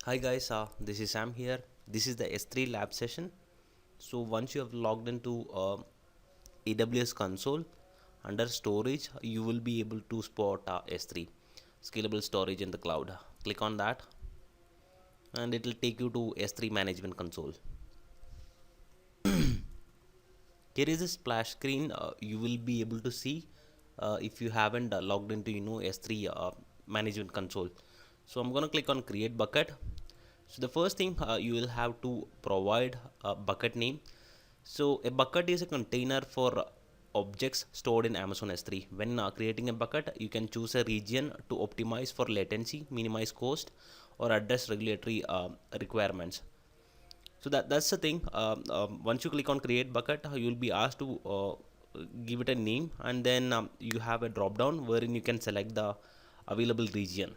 Hi guys, this is Sam here. This is the S3 lab session. So once you have logged into AWS console under storage, you will be able to spot S3 scalable storage in the cloud. Click on that and it will take you to S3 management console. Here is a splash screen. You will be able to see if you haven't logged into S3 management console. So I'm gonna click on create bucket. So the first thing you will have to provide a bucket name. So a bucket is a container for objects stored in Amazon S3. When creating a bucket, you can choose a region to optimize for latency, minimize cost, or address regulatory requirements. So that's the thing. Once you click on create bucket, you'll be asked to give it a name, and then you have a drop down wherein you can select the available region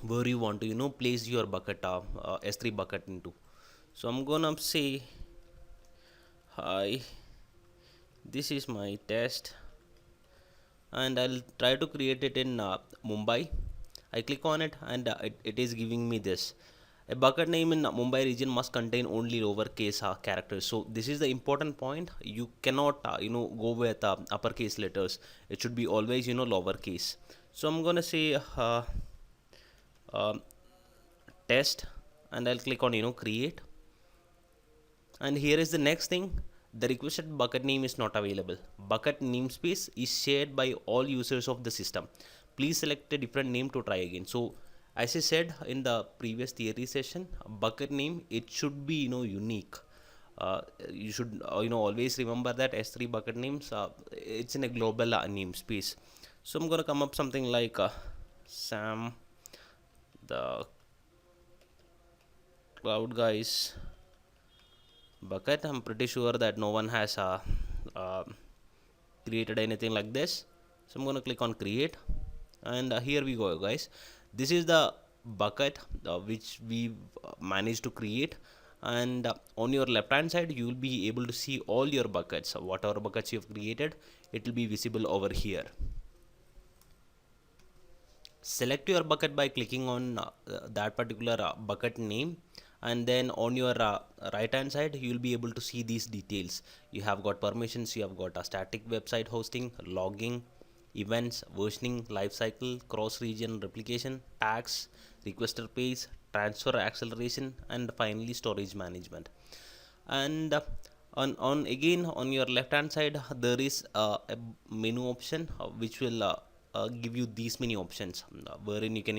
where you want to place your bucket S3 bucket into. So I'm gonna say hi, this is my test, and I'll try to create it in Mumbai. I click on it and it is giving me this. A bucket name in Mumbai region must contain only lowercase characters. So this is the important point. You cannot go with uppercase letters. It should be always lowercase. So I'm gonna say uh, test, and I'll click on create. And here is the next thing. The requested bucket name is not available. Bucket namespace is shared by all users of the system. Please select a different name to try again. So as I said in the previous theory session, bucket name, it should be unique. You should always remember that S3 bucket names, it's in a global namespace. So I'm gonna come up something like Sam the cloud guys bucket. I'm pretty sure that no one has uh, created anything like this. So I'm going to click on create, and here we go guys. This is the bucket which we managed to create, and on your left hand side you will be able to see all your buckets. Whatever buckets you have created, it will be visible over here. Select your bucket by clicking on that particular bucket name, and then on your right hand side you will be able to see these details. You have got permissions, you have got a static website hosting, logging, events, versioning, lifecycle, cross region replication, tags, requester page, transfer acceleration, and finally storage management. And on again on your left hand side there is a menu option which will give you these many options, wherein you can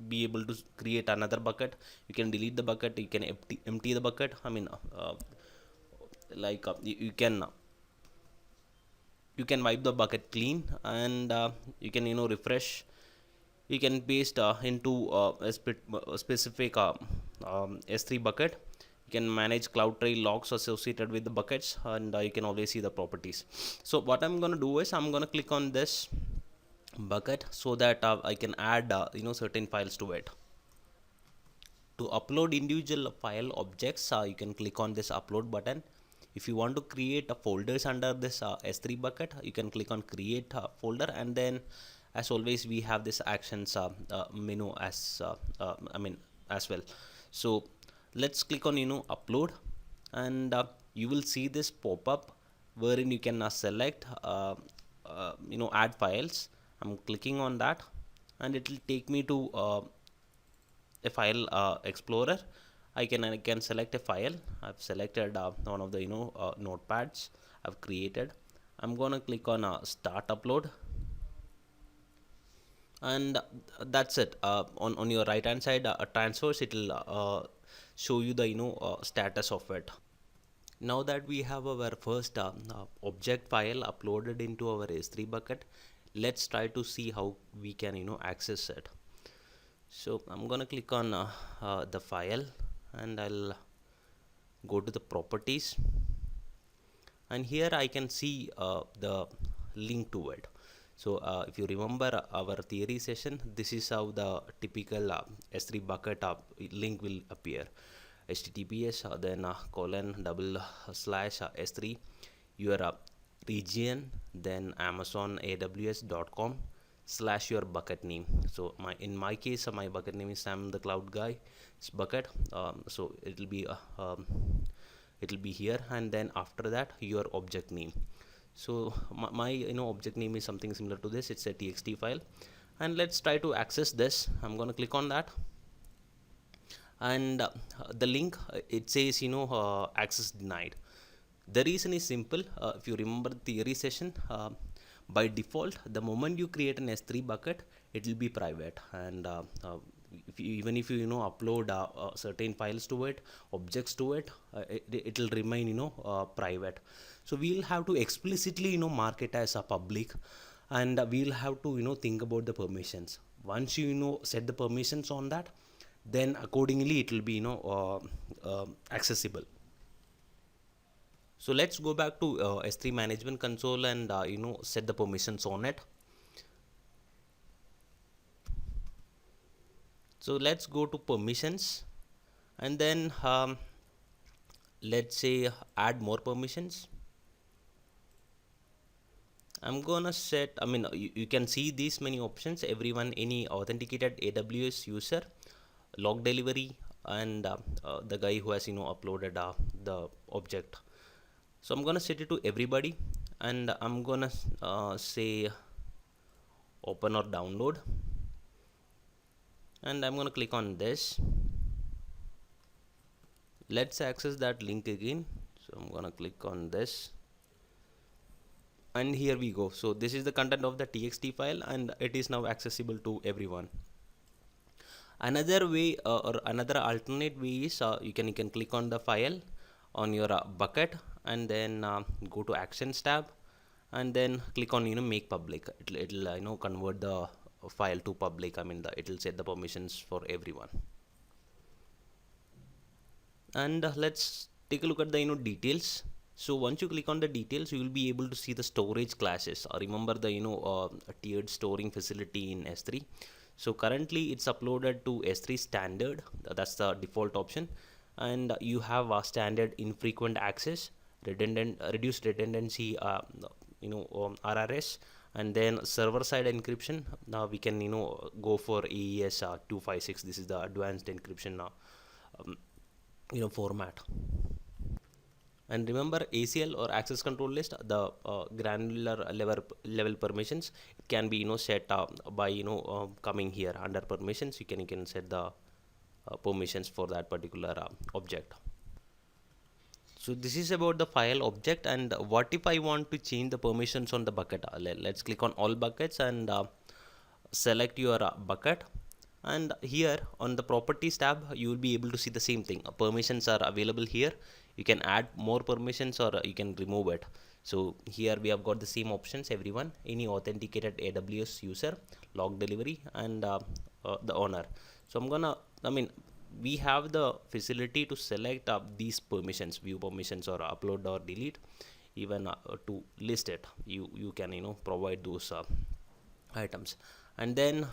be able to create another bucket. You can delete the bucket, you can empty the bucket. You can wipe the bucket clean, and you can refresh. You can paste into a specific S3 bucket. You can manage CloudTrail logs associated with the buckets, and you can always see the properties. So what I'm going to do is I'm going to click on this bucket so that I can add certain files to it. To upload individual file objects, you can click on this upload button. If you want to create folders under this S3 bucket, you can click on create folder, and then as always we have this actions menu as well. So let's click on upload, and you will see this pop up wherein you can select add files. I'm clicking on that, and it will take me to a file explorer. I can select a file. I've selected one of the notepads I've created. I'm gonna click on start upload, and that's it. On your right hand side transfers, it will show you the status of it. Now that we have our first object file uploaded into our S3 bucket, let's try to see how we can access it. So I'm gonna click on the file, and I'll go to the properties, and here I can see the link to it. So if you remember our theory session, this is how the typical S3 bucket link will appear. HTTPS then colon double slash S3 your region, then Amazon AWS.com slash your bucket name. So in my case, my bucket name is Sam the Cloud Guy. It's bucket. So it'll be here, and then after that your object name. So my object name is something similar to this. It's a txt file, and let's try to access this. I'm gonna click on that, and the link, it says access denied. The reason is simple. If you remember the theory session, by default, the moment you create an S3 bucket, it will be private, and even if you upload certain files to it, objects to it, it will remain private. So we'll have to explicitly mark it as a public, and we'll have to think about the permissions. Once you set the permissions on that, then accordingly it will be accessible. So let's go back to S3 management console and set the permissions on it. So let's go to permissions, and then let's say add more permissions. I'm gonna set, you can see these many options. Everyone, any authenticated AWS user, log delivery, and the guy who has uploaded the object. So I'm gonna set it to everybody, and I'm gonna say open or download, and I'm gonna click on this. Let's access that link again. So I'm gonna click on this, and here we go. So this is the content of the txt file, and it is now accessible to everyone. Another way or another alternate way is you can click on the file on your bucket, and then go to actions tab, and then click on make public. It'll convert the file to public. It'll set the permissions for everyone. And let's take a look at the details. So once you click on the details, you will be able to see the storage classes. Remember the tiered storing facility in S3. So currently it's uploaded to S3 standard. That's the default option, and you have a standard infrequent access, redundant reduced redundancy, RRS, and then server side encryption. Now we can go for AES 256. This is the advanced encryption format. And remember, ACL or access control list, the granular level permissions, it can be set by coming here under permissions. You can set the permissions for that particular object. So this is about the file object. And what if I want to change the permissions on the bucket? Let's click on all buckets and select your bucket, and here on the properties tab you will be able to see the same thing. Permissions are available here. You can add more permissions or you can remove it. So here we have got the same options. Everyone, any authenticated AWS user, log delivery, and the owner. So we have the facility to select these permissions, view permissions, or upload or delete, even to list it. You can provide those items. And then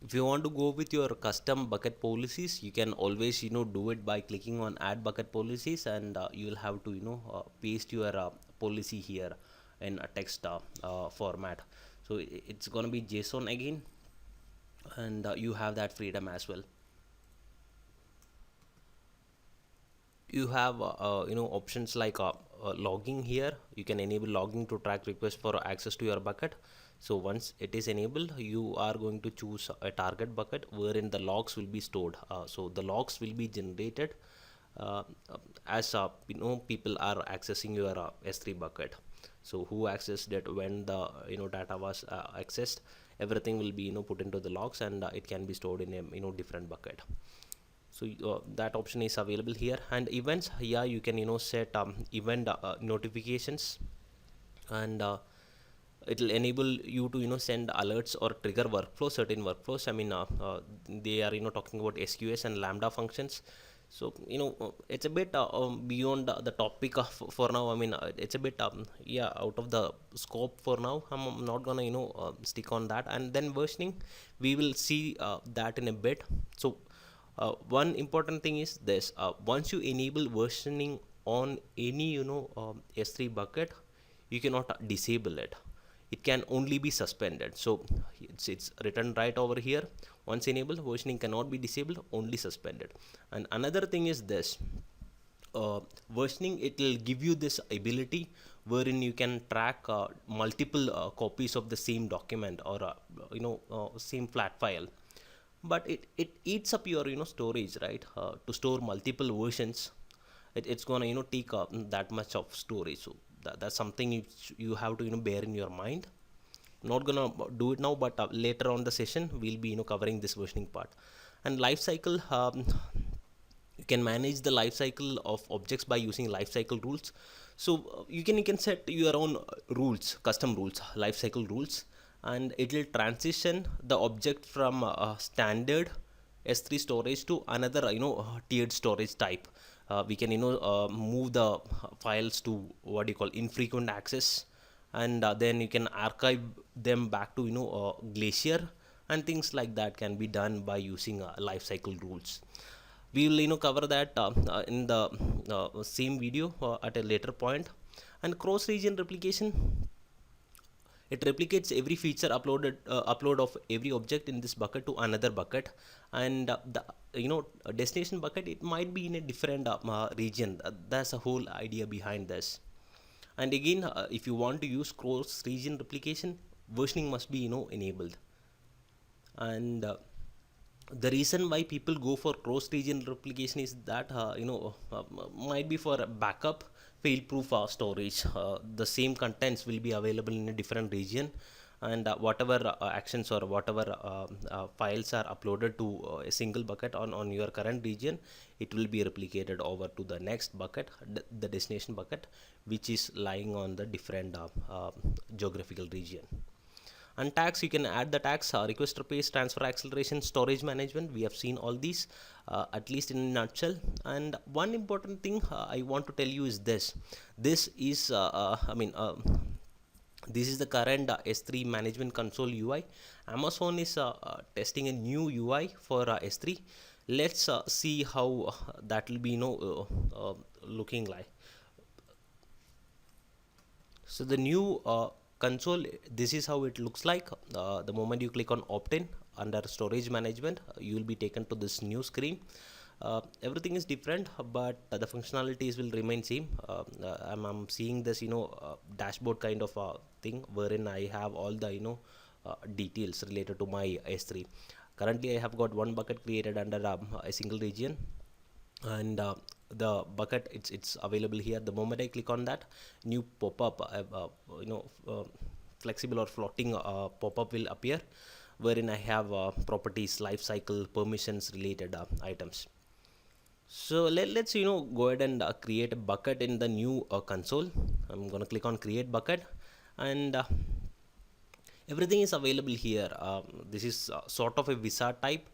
if you want to go with your custom bucket policies, you can always do it by clicking on add bucket policies, and you will have to paste your policy here in a text format. So it's gonna be JSON again, and you have that freedom as well. You have options like logging here. You can enable logging to track requests for access to your bucket. So once it is enabled, you are going to choose a target bucket wherein the logs will be stored. So the logs will be generated as people are accessing your S3 bucket. So who accessed it, when the data was accessed, everything will be put into the logs, and it can be stored in a different bucket. So that option is available here. And events, yeah, you can set event notifications, and it will enable you to send alerts or trigger workflows, certain workflows. They are talking about SQS and Lambda functions. So it's a bit beyond the topic for now. It's a bit out of the scope for now. I'm not gonna stick on that. And then versioning, we will see that in a bit. So one important thing is this: once you enable versioning on any S3 bucket, you cannot disable it. it can only be suspended. So it's written right over here. Once enabled, versioning cannot be disabled, only suspended. And another thing is this, versioning, it will give you this ability wherein you can track multiple copies of the same document, or same flat file. But it eats up your storage, right? To store multiple versions, it's gonna take that much of storage. So that's something you have to bear in your mind. Not gonna do it now, but later on the session we'll be covering this versioning part. And life cycle, you can manage the life cycle of objects by using life cycle rules. So you can set your own rules, custom rules, life cycle rules, and it will transition the object from standard S3 storage to another tiered storage type. We can move the files to what you call infrequent access, and then you can archive them back to Glacier, and things like that can be done by using life cycle rules. We will cover that in the same video at a later point. And cross region replication, it replicates every feature upload of every object in this bucket to another bucket. And the destination bucket, it might be in a different region. That's the whole idea behind this. And again, if you want to use cross region replication, versioning must be enabled. And the reason why people go for cross region replication is that might be for a backup, fail proof storage. The same contents will be available in a different region, and whatever actions or whatever files are uploaded to a single bucket on your current region, it will be replicated over to the next bucket, the destination bucket, which is lying on the different geographical region. And tags, you can add the tags, request replace, transfer acceleration, storage management. We have seen all these at least in a nutshell. And one important thing I want to tell you is this is this is the current S3 management console UI. Amazon is testing a new UI for S3. Let's see how that will be looking like. So the new console, this is how it looks like. The moment you click on opt-in under storage management, you will be taken to this new screen. Everything is different, but the functionalities will remain same. I'm seeing this dashboard kind of thing, wherein I have all the details related to my S3. Currently I have got one bucket created under a single region, and the bucket, it's available here. The moment I click on that, new pop-up, flexible or floating pop-up will appear, wherein I have properties, life cycle, permissions related items. So let's go ahead and create a bucket in the new console. I'm gonna click on create bucket, and everything is available here. This is sort of a wizard type.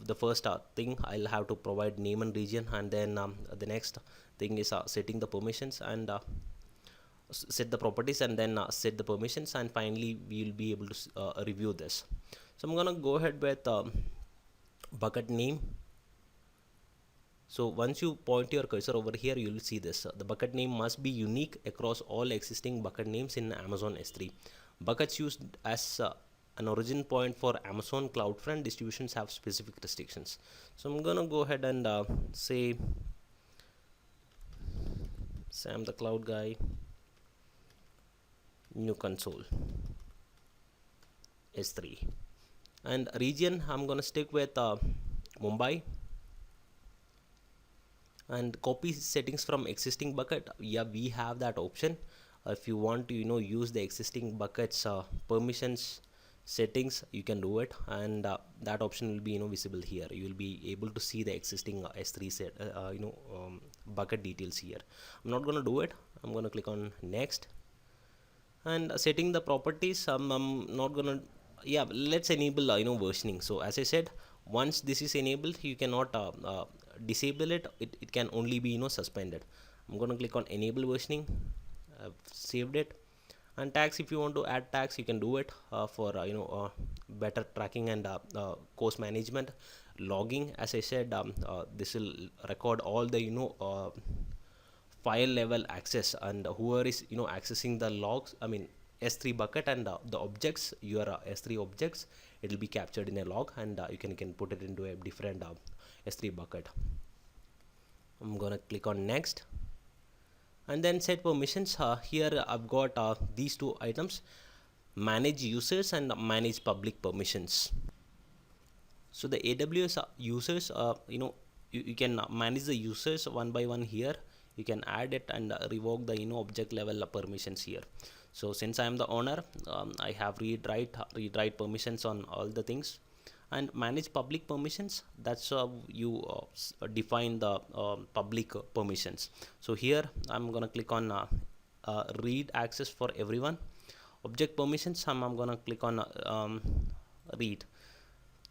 The first thing, I'll have to provide name and region, and then the next thing is setting the permissions, and set the properties, and then set the permissions, and finally we will be able to review this. So I'm gonna go ahead with bucket name. So once you point your cursor over here, you will see this. The bucket name must be unique across all existing bucket names in Amazon S3. Buckets used as an origin point for Amazon CloudFront distributions have specific restrictions. So I'm gonna go ahead and say Sam the Cloud Guy, new console S3, and region, I'm gonna stick with Mumbai. And copy settings from existing bucket, yeah, we have that option. If you want to use the existing buckets permissions settings, you can do it, and that option will be visible here. You will be able to see the existing S3 set bucket details here. I'm not going to do it. I'm going to click on next, and setting the properties, I'm not going to, yeah, let's enable versioning. So as I said, once this is enabled, you cannot disable it. It can only be suspended. I'm going to click on enable versioning. I've saved it. And tags, if you want to add tags, you can do it for better tracking and course management. Logging, as I said, this will record all the file level access, and whoever is accessing the logs, S3 bucket, and the objects, your S3 objects, it will be captured in a log, and you can put it into a different S3 bucket. I'm gonna click on next, and then set permissions. Here I've got these two items: manage users and manage public permissions. So the AWS users, you can manage the users one by one here. You can add it and revoke the object level permissions here. So since I am the owner, I have read write permissions on all the things. And manage public permissions, that's you define the public permissions. So here I'm gonna click on read access for everyone. Object permissions, I'm gonna click on read.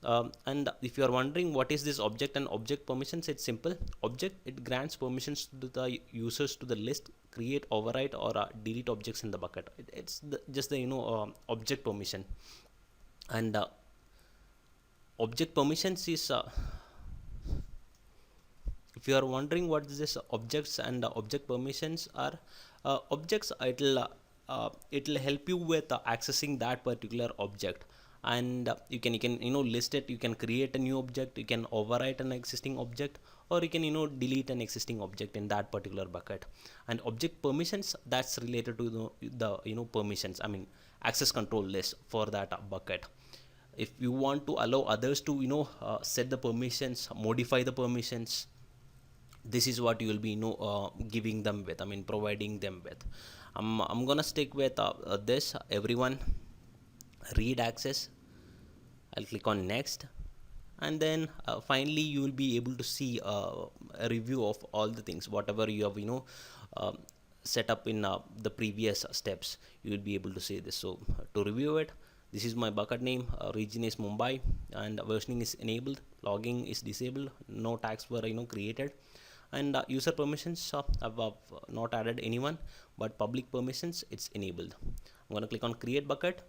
And if you are wondering what is this object and object permissions, it's simple. Object, it grants permissions to the users to the list, create, overwrite, or delete objects in the bucket. It's just the object permission. And object permissions is if you are wondering what this objects and object permissions are, objects, it'll help you with accessing that particular object. And you can list it. You can create a new object, you can overwrite an existing object, or you can delete an existing object in that particular bucket. And object permissions, that's related to the permissions, I mean access control list for that bucket. If you want to allow others to set the permissions, modify the permissions, this is what you will be giving them with, I mean providing them with. I'm gonna stick with this everyone read access. I'll click on next, and then finally you will be able to see a review of all the things whatever you have set up in the previous steps. You will be able to see this. So to review it, this is my bucket name, region is Mumbai, and versioning is enabled, logging is disabled, no tags were created, and user permissions, I've not added anyone, but public permissions, it's enabled. I'm gonna click on create bucket.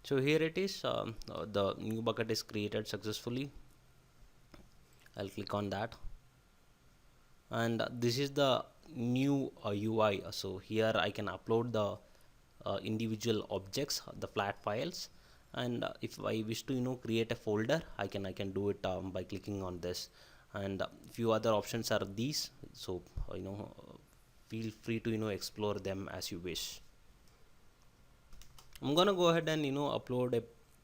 So here it is, the new bucket is created successfully. I'll click on that, and this is the new UI. So here I can upload the individual objects, the flat files, and if I wish to create a folder, I can do it by clicking on this. And few other options are these, so feel free to explore them as you wish. I'm gonna go ahead and upload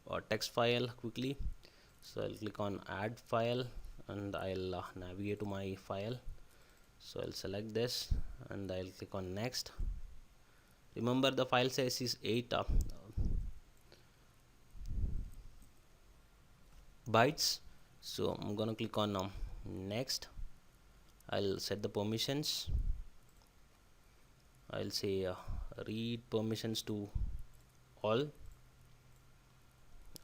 a text file quickly. So I'll click on add file, and I'll navigate to my file. So I'll select this, and I'll click on next. Remember the file size is 8 bytes. So I'm gonna click on next. I'll set the permissions. I'll say read permissions to all.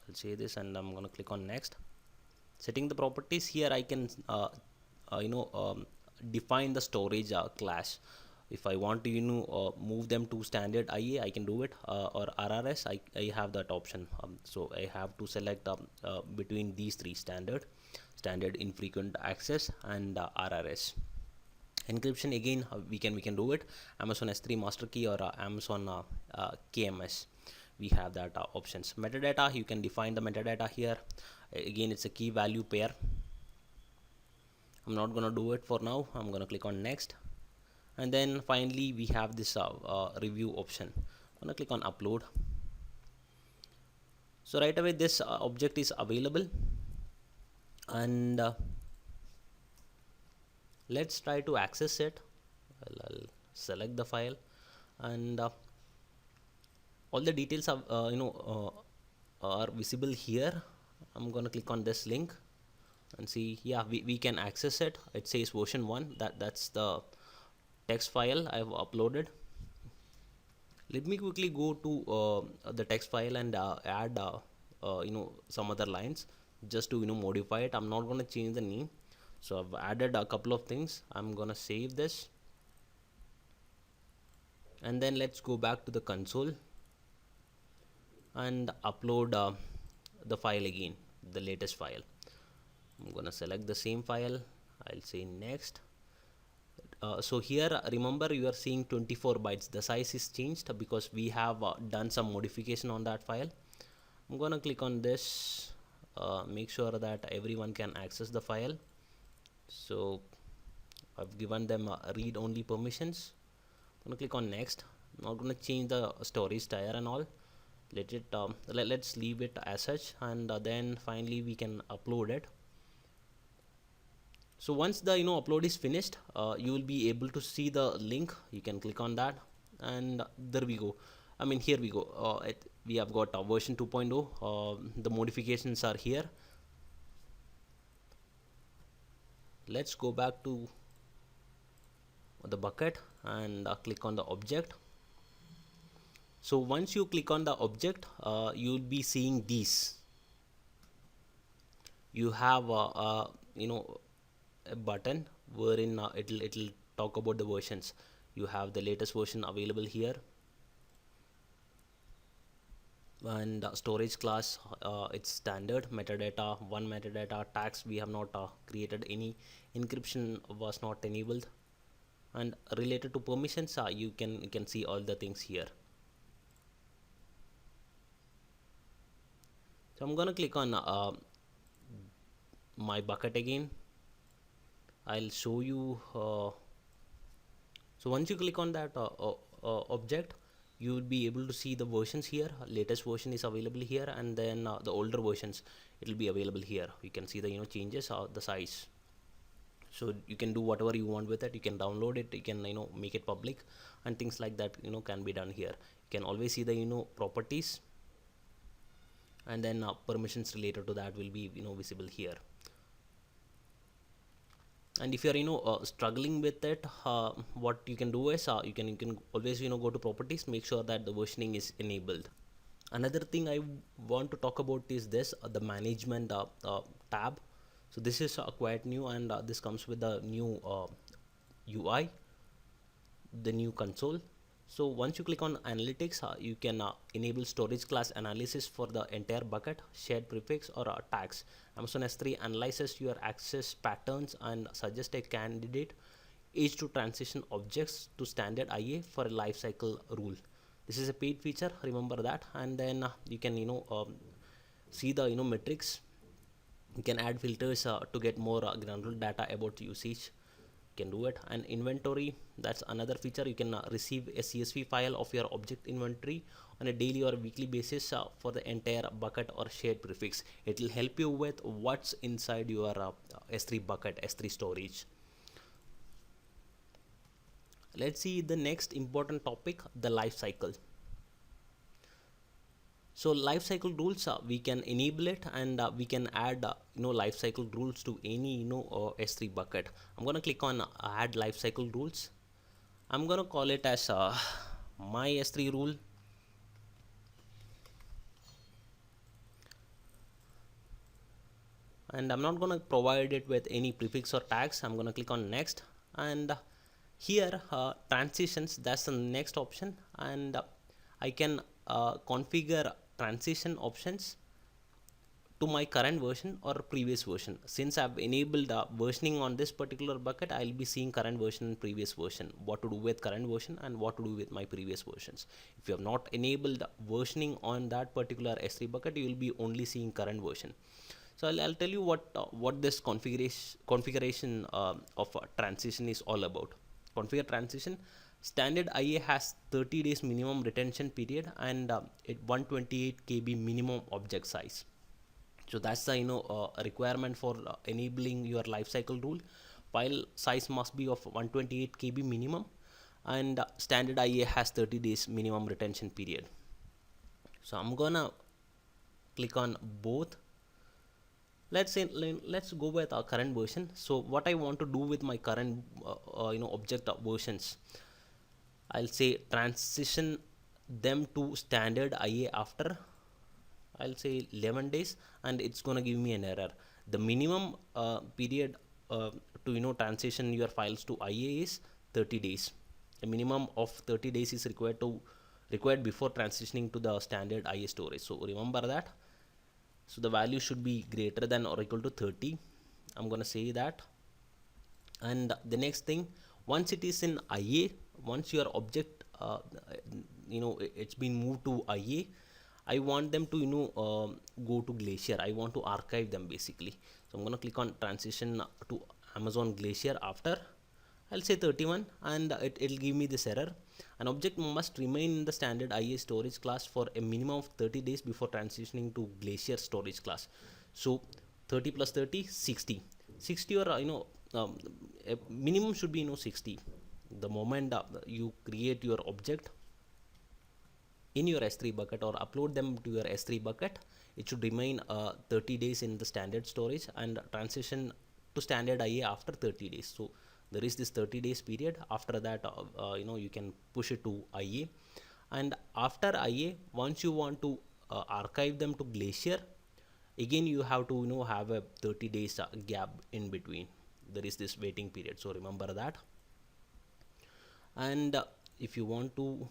I'll say this, and I'm gonna click on next. Setting the properties, here I can define the storage class. If I want to move them to standard IA, I can do it, or RRS, I have that option. So I have to select between these three: standard infrequent access, and RRS. Encryption, again we can do it, Amazon S3 master key or Amazon KMS. We have that options. Metadata, you can define the metadata here. Again, it's a key value pair. I'm not gonna do it for now. I'm gonna click on next, and then finally we have this review option. I'm gonna click on upload. So right away this object is available, and let's try to access it. I'll select the file, and all the details are are visible here. I'm gonna click on this link and see, yeah, we can access it. It says version 1. That's the text file I've uploaded. Let me quickly go to the text file and add some other lines just to modify it. I'm not gonna change the name. So I've added a couple of things. I'm gonna save this, and then let's go back to the console and upload the file again, the latest file. I'm gonna select the same file. I'll say next. So here remember you are seeing 24 bytes. The size is changed because we have done some modification on that file. I'm gonna click on this, make sure that everyone can access the file. So I've given them read only permissions. I'm gonna click on next. Not gonna change the storage tier and all. Let it let's leave it as such, and then finally we can upload it. So once the upload is finished, you will be able to see the link. You can click on that, and there we go. I mean, here we go. We have got version 2.0. The modifications are here. Let's go back to the bucket and click on the object. So once you click on the object, you will be seeing these. You have a button wherein it'll talk about the versions. You have the latest version available here, and storage class, it's standard metadata, one metadata tags. We have not created any, encryption was not enabled, and related to permissions, you can see all the things here. So I'm gonna click on my bucket again. I'll show you. So once you click on that object, you will be able to see the versions here. Latest version is available here, and then the older versions, it will be available here. You can see the changes, the size. So you can do whatever you want with it. You can download it, you can make it public, and things like that can be done here. You can always see the properties, and then permissions related to that will be visible here. And if you are struggling with it, what you can do is you can always go to properties, make sure that the versioning is enabled. Another thing I want to talk about is this, the management tab. So this is quite new, and this comes with the new UI, the new console. So once you click on analytics, you can enable storage class analysis for the entire bucket, shared prefix or tags. Amazon S3 analyzes your access patterns and suggests a candidate edge to transition objects to standard IA for a lifecycle rule. This is a paid feature, remember that. And then you can see the metrics. You can add filters to get more granular data about usage. Can do it. And inventory, that's another feature. You can receive a CSV file of your object inventory on a daily or weekly basis for the entire bucket or shared prefix. It will help you with what's inside your S3 bucket, S3 storage. Let's see the next important topic, the life cycle. So lifecycle rules, we can enable it, and we can add lifecycle rules to any S3 bucket. I'm gonna click on add lifecycle rules. I'm gonna call it as my S3 rule. And I'm not gonna provide it with any prefix or tags. I'm gonna click on next, and here transitions, that's the next option, and I can configure transition options to my current version or previous version. Since I've enabled versioning on this particular bucket, I'll be seeing current version and previous version, what to do with current version and what to do with my previous versions. If you have not enabled versioning on that particular S3 bucket, you will be only seeing current version. So I'll tell you what this configuration of transition is all about. Configure transition. Standard IA has 30 days minimum retention period, and 128 KB minimum object size. So that's the requirement for enabling your lifecycle rule. File size must be of 128 KB minimum, and standard IA has 30 days minimum retention period. So I'm gonna click on both. Let's go with our current version. So what I want to do with my current object versions, I'll say transition them to standard IA after, I'll say 11 days, and it's gonna give me an error. The minimum period to transition your files to IA is 30 days. A minimum of 30 days is required before transitioning to the standard IA storage. So remember that. So the value should be greater than or equal to 30. I'm gonna say that. And the next thing, Once it is in IA, once your object it's been moved to IA, I want them to go to Glacier. I want to archive them basically. So I'm going to click on transition to Amazon Glacier after, I'll say 31, and it'll give me this error. An object must remain in the standard IA storage class for a minimum of 30 days before transitioning to Glacier storage class. So 30 plus 30, 60. 60, or a minimum should be 60. The moment you create your object in your S3 bucket or upload them to your S3 bucket, it should remain 30 days in the standard storage and transition to standard IA after 30 days. So there is this 30 days period. After that, you can push it to IA, and after IA, once you want to archive them to Glacier, again you have to have a 30 days gap in between. There is this waiting period, so remember that. And if you want to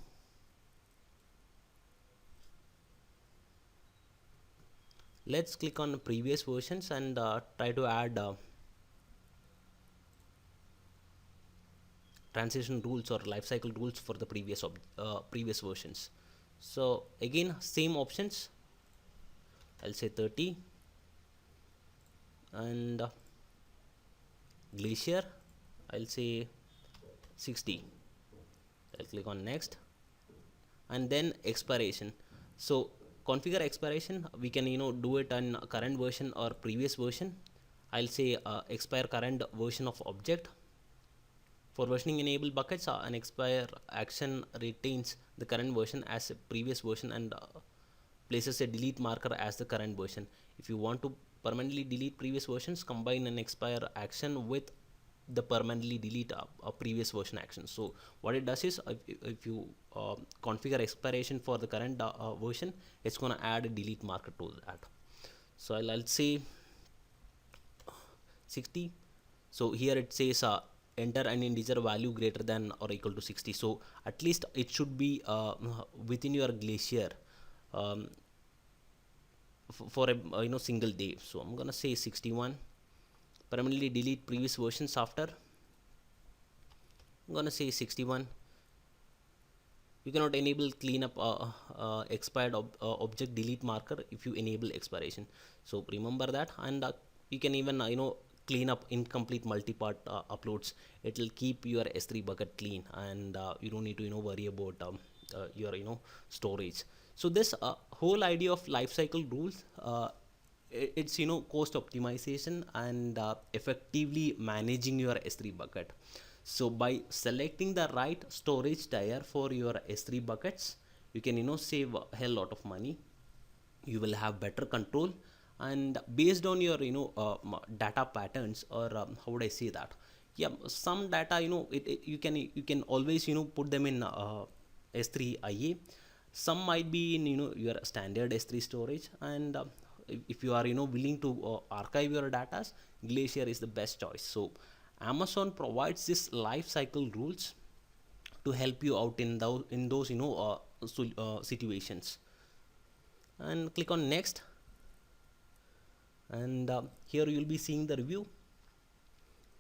let's click on previous versions and try to add transition rules or lifecycle rules for the previous versions. So again, same options. I'll say 30, and Glacier, I'll say 60. I'll click on next, and then expiration. So configure expiration, we can do it on current version or previous version. I'll say expire current version of object. For versioning enable buckets, an expire action retains the current version as a previous version and places a delete marker as the current version. If you want to permanently delete previous versions, combine an expire action with the permanently delete a previous version action. So what it does is, if you configure expiration for the current version, it's going to add a delete marker to that. So I'll say 60. So here it says enter an integer value greater than or equal to 60. So at least it should be within your Glacier for a single day. So I'm gonna say 61. Permanently delete previous versions after, I'm gonna say 61. You cannot enable cleanup expired object delete marker if you enable expiration. So remember that, and you can even clean up incomplete multi-part uploads. It will keep your S3 bucket clean, and you don't need to worry about your storage. So this whole idea of lifecycle rules, it's cost optimization and effectively managing your S3 bucket. So by selecting the right storage tier for your S3 buckets, you can save a hell lot of money. You will have better control, and based on your data patterns, or how would I say that, yeah, some data you can always put them in S3 IA. Some might be in your standard S3 storage, and if you are willing to archive your data, Glacier is the best choice. So Amazon provides this life cycle rules to help you out in those situations. And click on next, and here you will be seeing the review.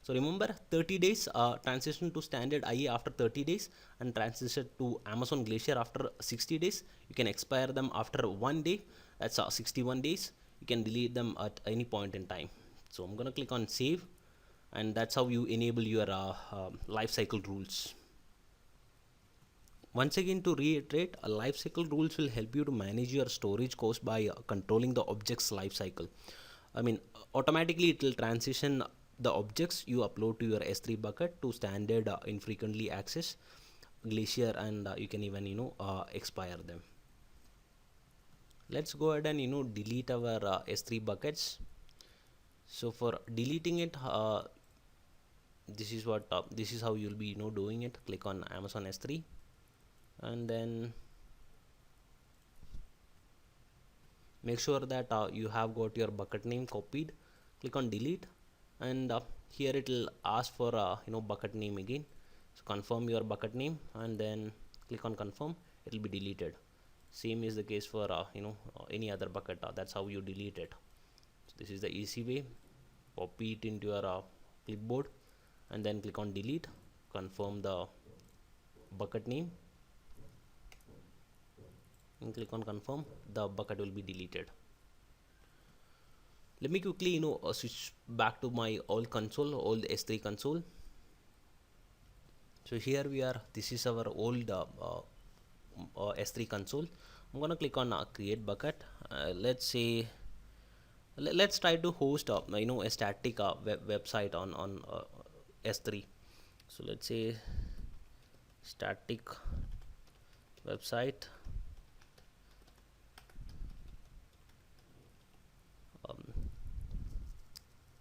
So remember, 30 days transition to standard IA after 30 days, and transition to Amazon Glacier after 60 days. You can expire them after 1 day, that's 61 days. You can delete them at any point in time. So I'm gonna click on save, and that's how you enable your lifecycle rules. Once again, to reiterate, lifecycle rules will help you to manage your storage cost by controlling the object's lifecycle. I mean, automatically it will transition the objects you upload to your S3 bucket to standard infrequently access Glacier, and you can even expire them. Let's go ahead and delete our S3 buckets. So for deleting it, this is how you'll be doing it. Click on Amazon S3, and then make sure that you have got your bucket name copied. Click on delete, and here it will ask for bucket name again. So confirm your bucket name, and then click on confirm. It will be deleted. Same is the case for any other bucket. That's how you delete it. So this is the easy way. Copy it into your clipboard, and then click on delete, confirm the bucket name and click on confirm. The bucket will be deleted. Let me quickly switch back to my old console, old S3 console. So here we are. This is our old S3 console. I'm gonna click on create bucket. Let's say let's try to host a static website on S3. So let's say static website.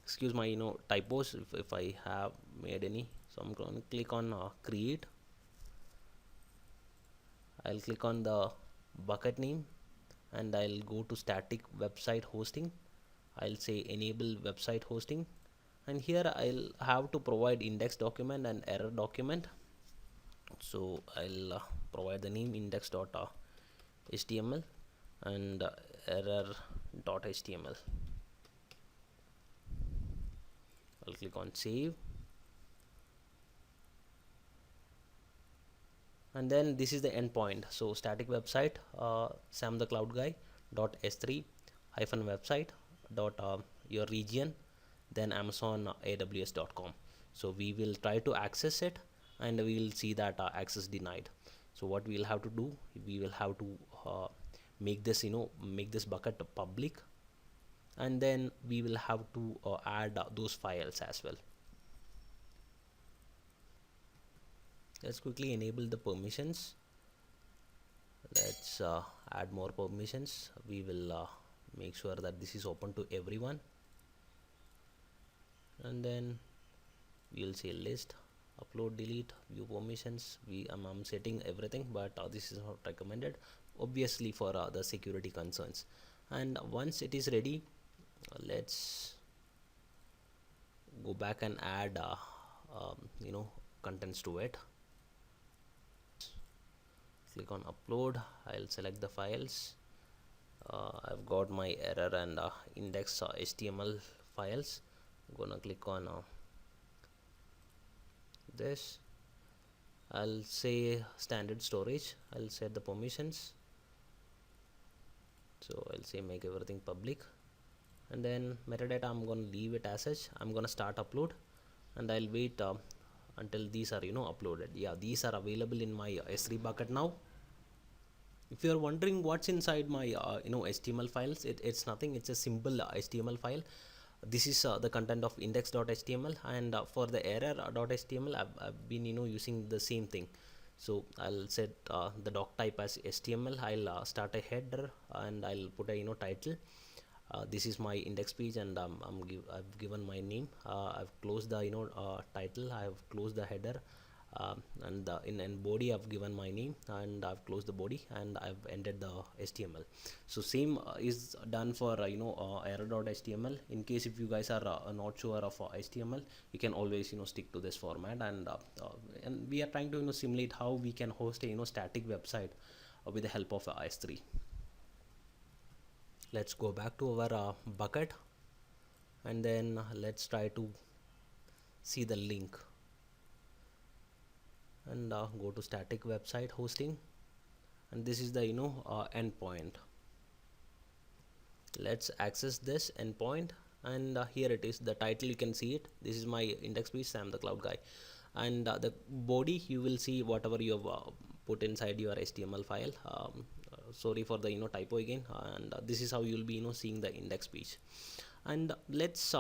Excuse my typos if I have made any. So I'm going to click on create. I'll click on the bucket name and I'll go to static website hosting. I'll say enable website hosting, and here I'll have to provide index document and error document. So I'll provide the name index.html and error.html. I'll click on save, and then this is the endpoint. So static website Sam the Cloud Guy dot s3 hyphen website dot your region, then Amazon AWS.com. So we will try to access it and we will see that access denied. So what we will have to do, we will have to make this make this bucket public, and then we will have to add those files as well. Let's quickly enable the permissions. Let's add more permissions. We will make sure that this is open to everyone, and then we'll say list, upload, delete, view permissions. I'm setting everything, but this is not recommended, obviously, for the security concerns. And once it is ready, let's go back and add contents to it. Click on upload. I'll select the files. I've got my error and index HTML files. I'm gonna click on this. I'll say standard storage. I'll set the permissions. So I'll say make everything public, and then metadata I'm gonna leave it as such. I'm gonna start upload, and I'll wait until these are uploaded. Yeah, these are available in my S3 bucket now. If you are wondering what's inside my HTML files, it's nothing. It's a simple HTML file. This is the content of index.html, and for the error.html I've been using the same thing. So I'll set the doc type as HTML. I'll start a header and I'll put a title. This is my index page, and I've given my name. I've closed the title. I've closed the header, and in body I've given my name, and I've closed the body, and I've ended the HTML. So same is done for error.html. In case if you guys are not sure of HTML, you can always stick to this format, and we are trying to simulate how we can host a static website with the help of S3. Let's go back to our bucket, and then let's try to see the link, and go to static website hosting, and this is the endpoint. Let's access this endpoint, and here it is. The title, you can see it. This is my index page, Sam the Cloud Guy, and the body, you will see whatever you have put inside your HTML file. Sorry for the typo again, and this is how you'll be seeing the index page. And let's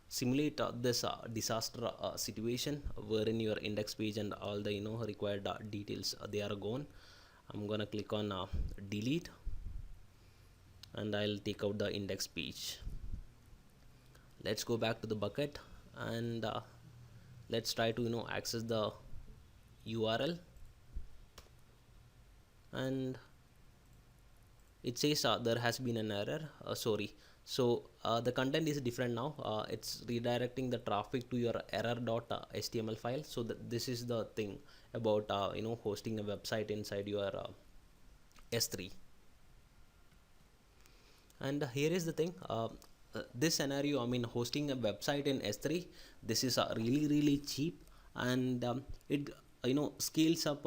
simulate this disaster situation wherein your index page and all the required details they are gone. I'm gonna click on delete, and I'll take out the index page. Let's go back to the bucket, and let's try to access the URL, and it says there has been an error. Sorry, so the content is different now. It's redirecting the traffic to your error.html file. So this is the thing about hosting a website inside your S3. And here is the thing, this scenario, I mean, hosting a website in S3, this is really cheap, and it scales up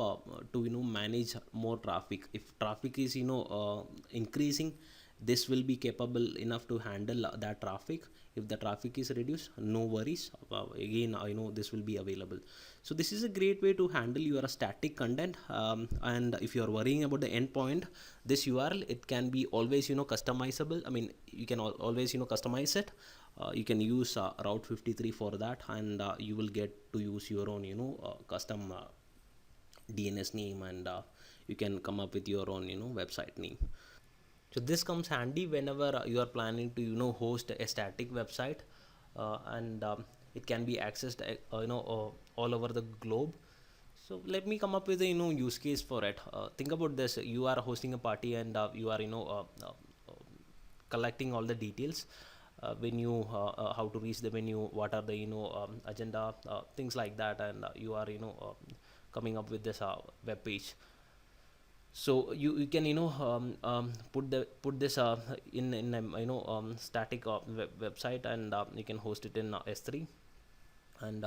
to manage more traffic. If traffic is increasing, this will be capable enough to handle that traffic. If the traffic is reduced, no worries, again this will be available. So this is a great way to handle your static content, and if you are worrying about the endpoint, this URL, it can be always customizable. I mean, you can always customize it. You can use Route 53 for that, and you will get to use your own custom DNS name, and you can come up with your own website name. So this comes handy whenever you are planning to host a static website, and it can be accessed all over the globe. So let me come up with a use case for it. Think about this: you are hosting a party, and you are collecting all the details, venue, how to reach the venue, what are the agenda, things like that, and you are coming up with this web page. So you can put this in a static website, and you can host it in S3, and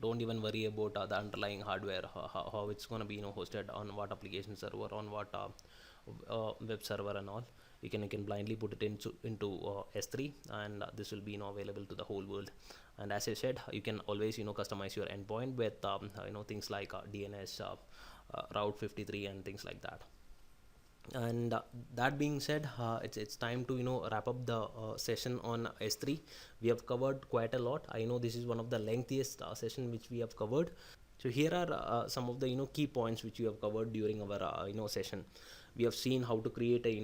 don't even worry about the underlying hardware, how it's going to be hosted on what application server, on what web server and all. You can blindly put it into S3, and this will be available to the whole world. And as I said, you can always customize your endpoint with things like DNS, Route 53, and things like that. And that being said, it's time to wrap up the session on S3. We have covered quite a lot. I know this is one of the lengthiest session which we have covered. So here are some of the key points which we have covered during our session. We have seen how to create a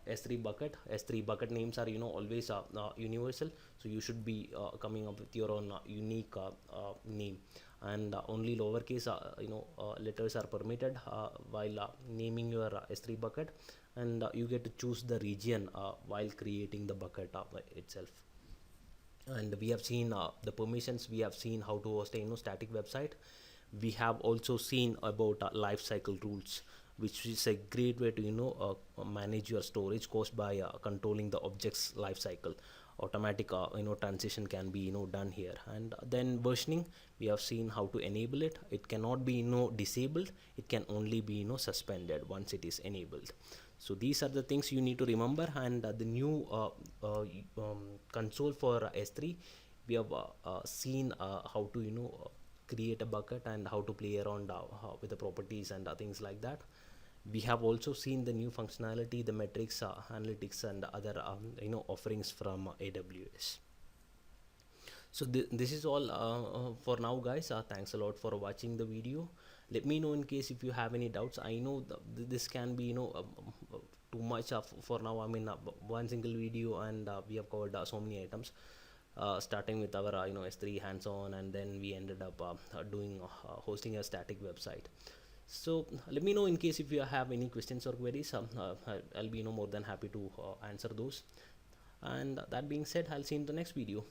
S3 bucket. S3 bucket names are always universal, so you should be coming up with your own unique name, and only lowercase letters are permitted while naming your S3 bucket, and you get to choose the region while creating the bucket itself. And we have seen the permissions. We have seen how to host a static website. We have also seen about lifecycle rules, which is a great way to manage your storage cost by controlling the object's lifecycle. Automatic transition can be done here. And then versioning, we have seen how to enable it. It cannot be disabled, it can only be suspended once it is enabled. So these are the things you need to remember. And the new console for S3, we have seen how to create a bucket and how to play around with the properties and things like that. We have also seen the new functionality, the metrics, analytics, and other offerings from AWS. So this is all for now, guys. Thanks a lot for watching the video. Let me know in case if you have any doubts. I know this can be too much for now. I mean, one single video, and we have covered so many items, starting with our S3 hands-on, and then we ended up doing hosting a static website. So let me know in case if you have any questions or queries. I'll be more than happy to answer those. And that being said, I'll see you in the next video.